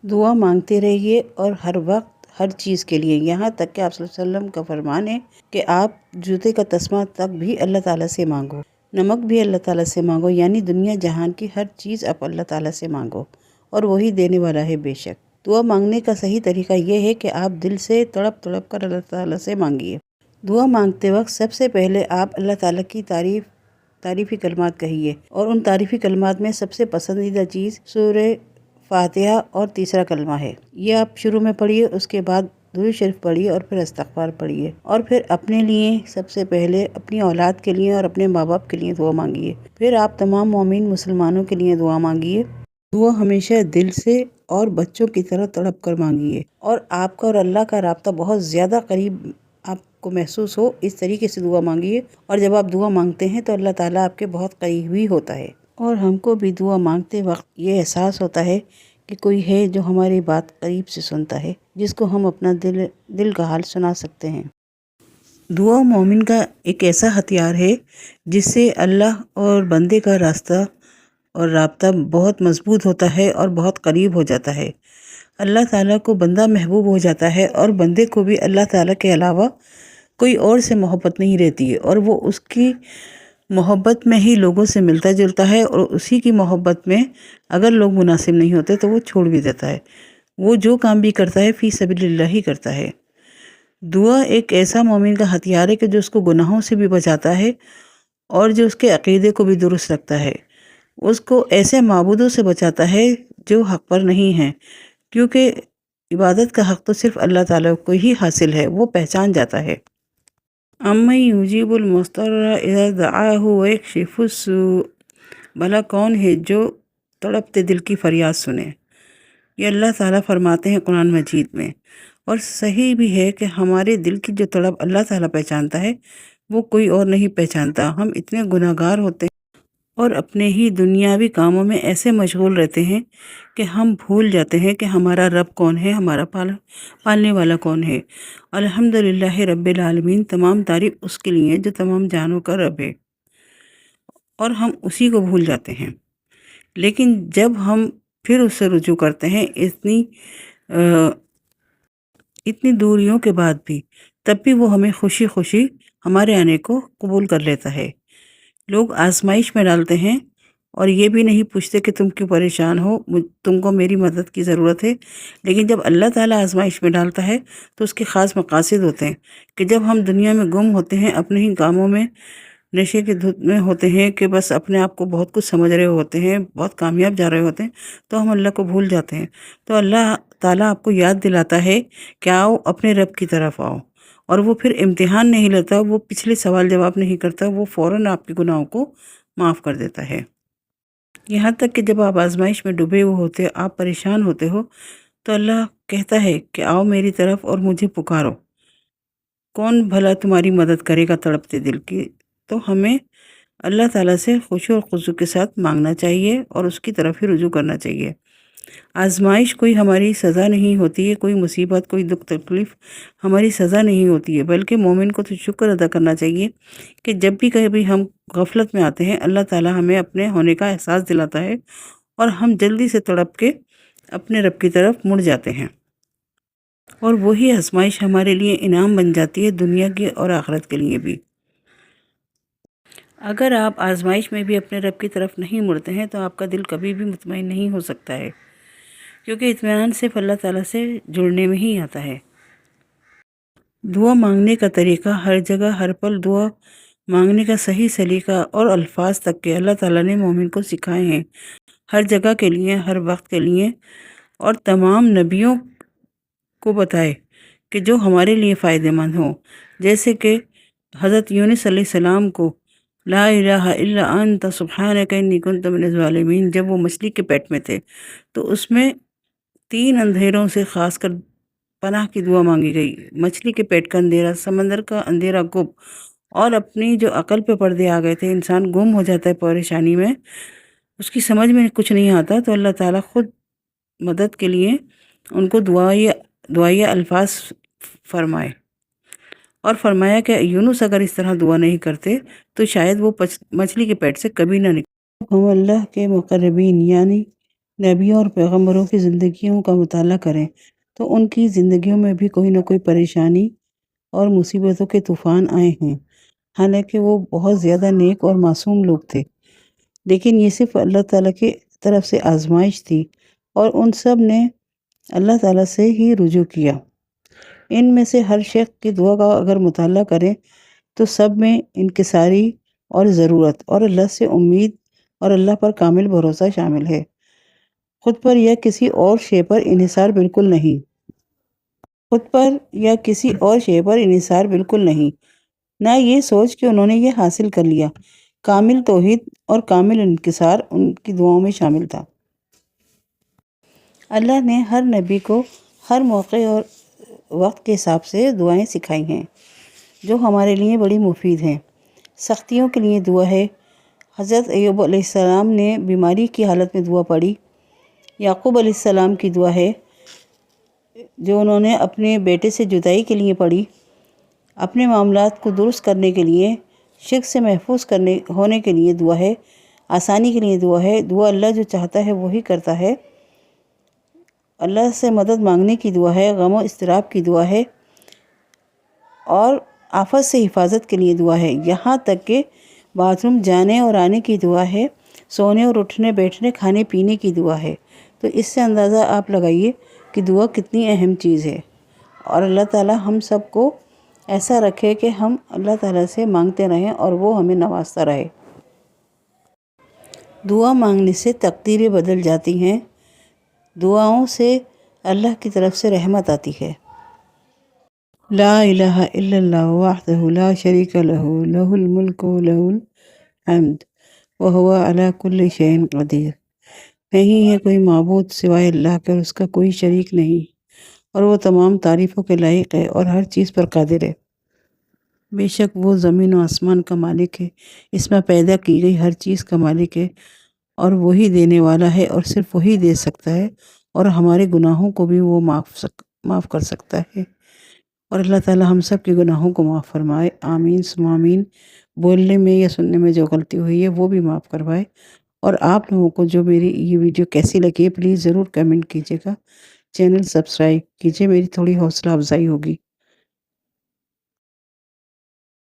دعا مانگتے رہیے اور ہر وقت ہر چیز کے لیے، یہاں تک کہ آپ صلی اللہ علیہ وسلم کا فرمان ہے کہ آپ جوتے کا تسمہ تک بھی اللہ تعالیٰ سے مانگو، نمک بھی اللہ تعالیٰ سے مانگو، یعنی دنیا جہان کی ہر چیز آپ اللہ تعالیٰ سے مانگو اور وہی دینے والا ہے بے شک۔ دعا مانگنے کا صحیح طریقہ یہ ہے کہ آپ دل سے تڑپ تڑپ کر اللہ تعالیٰ سے مانگیے۔ دعا مانگتے وقت سب سے پہلے آپ اللہ تعالیٰ کی تعریفی کلمات کہیے، اور ان تعریفی کلمات میں سب سے پسندیدہ چیز سورہ فاتحہ اور تیسرا کلمہ ہے۔ یہ آپ شروع میں پڑھیے، اس کے بعد درود شریف پڑھیے اور پھر استغفار پڑھیے، اور پھر اپنے لیے سب سے پہلے اپنی اولاد کے لیے اور اپنے ماں باپ کے لیے دعا مانگیے، پھر آپ تمام مومن مسلمانوں کے لیے دعا مانگیے۔ دعا ہمیشہ دل سے اور بچوں کی طرح تڑپ کر مانگیے، اور آپ کا اور اللہ کا رابطہ بہت زیادہ قریب آپ کو محسوس ہو، اس طریقے سے دعا مانگیے۔ اور جب آپ دعا مانگتے ہیں تو اللہ تعالیٰ آپ کے بہت قریب ہی ہوتا ہے، اور ہم کو بھی دعا مانگتے وقت یہ احساس ہوتا ہے کہ کوئی ہے جو ہماری بات قریب سے سنتا ہے، جس کو ہم اپنا دل کا حال سنا سکتے ہیں۔ دعا مومن کا ایک ایسا ہتھیار ہے جس سے اللہ اور بندے کا راستہ اور رابطہ بہت مضبوط ہوتا ہے اور بہت قریب ہو جاتا ہے۔ اللہ تعالیٰ کو بندہ محبوب ہو جاتا ہے، اور بندے کو بھی اللہ تعالیٰ کے علاوہ کوئی اور سے محبت نہیں رہتی ہے، اور وہ اس کی محبت میں ہی لوگوں سے ملتا جلتا ہے، اور اسی کی محبت میں اگر لوگ مناسب نہیں ہوتے تو وہ چھوڑ بھی دیتا ہے۔ وہ جو کام بھی کرتا ہے فی سبیل اللہ ہی کرتا ہے۔ دعا ایک ایسا مومن کا ہتھیار ہے کہ جو اس کو گناہوں سے بھی بچاتا ہے اور جو اس کے عقیدے کو بھی درست رکھتا ہے، اس کو ایسے معبودوں سے بچاتا ہے جو حق پر نہیں ہیں، کیونکہ عبادت کا حق تو صرف اللہ تعالیٰ کو ہی حاصل ہے، وہ پہچان جاتا ہے۔ اَمَّن یُجِیبُ الْمُضْطَرَّ اِذَا دَعَاهُ وَیَکْشِفُ السُّوءَ، بھلا کون ہے جو تڑپتے دل کی فریاد سنے؟ یہ اللہ تعالیٰ فرماتے ہیں قرآن مجید میں، اور صحیح بھی ہے کہ ہمارے دل کی جو تڑپ اللہ تعالیٰ پہچانتا ہے وہ کوئی اور نہیں پہچانتا۔ ہم اتنے گناہ گار ہوتے ہیں اور اپنے ہی دنیاوی کاموں میں ایسے مشغول رہتے ہیں کہ ہم بھول جاتے ہیں کہ ہمارا رب کون ہے، ہمارا پالنے والا کون ہے۔ الحمدللہ رب العالمین، تمام تعریف اس کے لیے جو تمام جانوں کا رب ہے، اور ہم اسی کو بھول جاتے ہیں۔ لیکن جب ہم پھر اس سے رجوع کرتے ہیں اتنی دوریوں کے بعد بھی، تب بھی وہ ہمیں خوشی خوشی ہمارے آنے کو قبول کر لیتا ہے۔ لوگ آزمائش میں ڈالتے ہیں اور یہ بھی نہیں پوچھتے کہ تم کیوں پریشان ہو، تم کو میری مدد کی ضرورت ہے۔ لیکن جب اللہ تعالیٰ آزمائش میں ڈالتا ہے تو اس کے خاص مقاصد ہوتے ہیں کہ جب ہم دنیا میں گم ہوتے ہیں، اپنے ہی کاموں میں نشے کے دھت میں ہوتے ہیں کہ بس اپنے آپ کو بہت کچھ سمجھ رہے ہوتے ہیں، بہت کامیاب جا رہے ہوتے ہیں، تو ہم اللہ کو بھول جاتے ہیں۔ تو اللہ تعالیٰ آپ کو یاد دلاتا ہے کہ آؤ اپنے رب کی طرف آؤ، اور وہ پھر امتحان نہیں لیتا، وہ پچھلے سوال جواب نہیں کرتا، وہ فوراً آپ کے گناہوں کو معاف کر دیتا ہے۔ یہاں تک کہ جب آپ آزمائش میں ڈوبے ہوئے ہوتے، آپ پریشان ہوتے ہو، تو اللہ کہتا ہے کہ آؤ میری طرف اور مجھے پکارو، کون بھلا تمہاری مدد کرے گا تڑپتے دل کی۔ تو ہمیں اللہ تعالیٰ سے خشوع اور خضوع کے ساتھ مانگنا چاہیے اور اس کی طرف ہی رجوع کرنا چاہیے۔ آزمائش کوئی ہماری سزا نہیں ہوتی ہے، کوئی مصیبت، کوئی دکھ تکلیف ہماری سزا نہیں ہوتی ہے، بلکہ مومن کو تو شکر ادا کرنا چاہیے کہ جب بھی کبھی ہم غفلت میں آتے ہیں، اللہ تعالیٰ ہمیں اپنے ہونے کا احساس دلاتا ہے اور ہم جلدی سے تڑپ کے اپنے رب کی طرف مڑ جاتے ہیں، اور وہی آزمائش ہمارے لیے انعام بن جاتی ہے، دنیا کے اور آخرت کے لیے بھی۔ اگر آپ آزمائش میں بھی اپنے رب کی طرف نہیں مڑتے ہیں تو آپ کا دل کبھی بھی مطمئن نہیں ہو سکتا ہے، کیونکہ اطمینان صرف اللہ تعالیٰ سے جڑنے میں ہی آتا ہے۔ دعا مانگنے کا طریقہ، ہر جگہ ہر پل دعا مانگنے کا صحیح سلیقہ اور الفاظ تک کہ اللہ تعالیٰ نے مومن کو سکھائے ہیں، ہر جگہ کے لیے، ہر وقت کے لیے، اور تمام نبیوں کو بتائے کہ جو ہمارے لیے فائدہ مند ہوں، جیسے کہ حضرت یونس علیہ السلام کو لا الہ الا انت سبحانک انی کنت من الظالمین، جب وہ مچھلی کے پیٹ میں تھے تو اس میں 3 اندھیروں سے خاص کر پناہ کی دعا مانگی گئی، مچھلی کے پیٹ کا اندھیرا، سمندر کا اندھیرا گم، اور اپنی جو عقل پہ پردے آ گئے تھے، انسان گم ہو جاتا ہے پریشانی میں، اس کی سمجھ میں کچھ نہیں آتا، تو اللہ تعالیٰ خود مدد کے لیے ان کو دعائیہ الفاظ فرمائے، اور فرمایا کہ یونس اگر اس طرح دعا نہیں کرتے تو شاید وہ مچھلی کے پیٹ سے کبھی نہ نکلے۔ ہم اللہ کے مقربین یعنی نبیوں اور پیغمبروں کی زندگیوں کا مطالعہ کریں تو ان کی زندگیوں میں بھی کوئی نہ کوئی پریشانی اور مصیبتوں کے طوفان آئے ہیں، حالانکہ وہ بہت زیادہ نیک اور معصوم لوگ تھے، لیکن یہ صرف اللہ تعالیٰ کی طرف سے آزمائش تھی اور ان سب نے اللہ تعالیٰ سے ہی رجوع کیا۔ ان میں سے ہر شخص کی دعا کا اگر مطالعہ کریں تو سب میں انکساری اور ضرورت اور اللہ سے امید اور اللہ پر کامل بھروسہ شامل ہے۔ خود پر یا کسی اور شے پر انحصار بالکل نہیں۔ نہ یہ سوچ کہ انہوں نے یہ حاصل کر لیا۔ کامل توحید اور کامل انکسار ان کی دعاؤں میں شامل تھا۔ اللہ نے ہر نبی کو ہر موقع اور وقت کے حساب سے دعائیں سکھائی ہیں جو ہمارے لیے بڑی مفید ہیں۔ سختیوں کے لیے دعا ہے۔ حضرت ایوب علیہ السلام نے بیماری کی حالت میں دعا پڑھی۔ یعقوب علیہ السلام کی دعا ہے جو انہوں نے اپنے بیٹے سے جدائی کے لیے پڑھی۔ اپنے معاملات کو درست کرنے کے لیے، شرک سے محفوظ ہونے کے لیے دعا ہے، آسانی کے لیے دعا ہے۔ دعا اللہ جو چاہتا ہے وہی کرتا ہے۔ اللہ سے مدد مانگنے کی دعا ہے، غم و اضطراب کی دعا ہے اور آفت سے حفاظت کے لیے دعا ہے، یہاں تک کہ باتھ روم جانے اور آنے کی دعا ہے، سونے اور اٹھنے بیٹھنے کھانے پینے کی دعا ہے۔ تو اس سے اندازہ آپ لگائیے کہ دعا کتنی اہم چیز ہے، اور اللہ تعالیٰ ہم سب کو ایسا رکھے کہ ہم اللہ تعالیٰ سے مانگتے رہیں اور وہ ہمیں نوازتا رہے۔ دعا مانگنے سے تقدیریں بدل جاتی ہیں، دعاؤں سے اللہ کی طرف سے رحمت آتی ہے۔ لا الہ الا اللہ وحدہ لا شریک لہ لہ الملک و لہ الحمد وہو علی کل شیء قدیر۔ نہیں ہے کوئی معبود سوائے اللہ کے اور اس کا کوئی شریک نہیں، اور وہ تمام تعریفوں کے لائق ہے اور ہر چیز پر قادر ہے۔ بے شک وہ زمین و آسمان کا مالک ہے، اس میں پیدا کی گئی ہر چیز کا مالک ہے، اور وہی دینے والا ہے اور صرف وہی دے سکتا ہے، اور ہمارے گناہوں کو بھی وہ معاف کر سکتا ہے۔ اور اللہ تعالیٰ ہم سب کے گناہوں کو معاف فرمائے، آمین ثم آمین۔ بولنے میں یا سننے میں جو غلطی ہوئی ہے وہ بھی معاف کروائے۔ اور آپ لوگوں کو جو میری یہ ویڈیو کیسی لگی ہے پلیز ضرور کمنٹ کیجیے گا، چینل سبسکرائب کیجیے، میری تھوڑی حوصلہ افزائی ہوگی۔